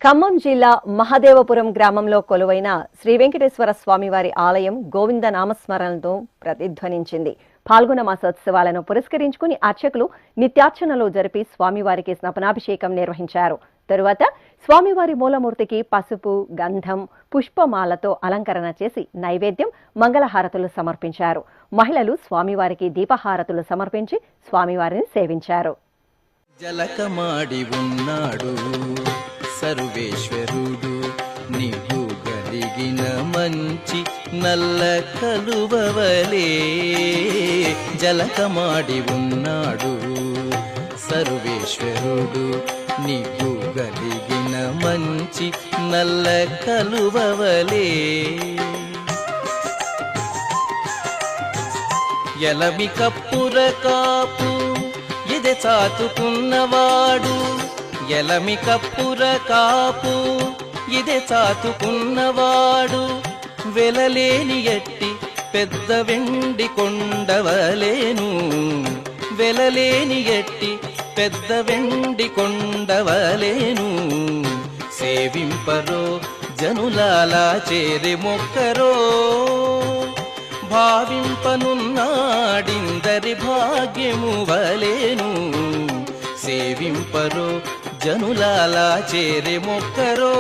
ఖమ్మం జిల్లా మహదేవపురం గ్రామంలో కొలువైన శ్రీ వెంకటేశ్వర స్వామివారి ఆలయం గోవింద నామస్మరణలతో ప్రతిధ్వనించింది. పాల్గొన మాసోత్సవాలను పురస్కరించుకుని అర్చకులు నిత్యార్చనలు జరిపి స్వామివారికి స్నాపనాభిషేకం నిర్వహించారు. తరువాత స్వామివారి మూలమూర్తికి పసుపు, గంధం, పుష్పమాలతో అలంకరణ చేసి నైవేద్యం, మంగళహారతులు సమర్పించారు. మహిళలు స్వామివారికి దీపహారతులు సమర్పించి స్వామివారిని సేవించారు. జలకమాడి ఉన్నాడు సర్వేశ్వరుడు, నీవు గలిగిన మంచి నల్ల కలువవలే. జలకమాడి ఉన్నాడు సర్వేశ్వరుడు, నీవు గలిగిన మంచి నల్ల కలువవలే. ఎలమి కప్పుర కాపు ఎదె చాతుకున్నవాడు, ఎలమి కప్పుర కాపు ఇదే చాతుకున్నవాడు, వెలలేని ఎట్టి పెద్ద వెండి కొండవలేను. వెలలేని ఎట్టి పెద్ద వెండి కొండవలేను. సేవింపరో జనులాలా చేరి మొక్కరో, భావింపనున్నాడిందరి భాగ్యము వలేను. సేవింపరో జనులాలా చేరి మొక్కరో.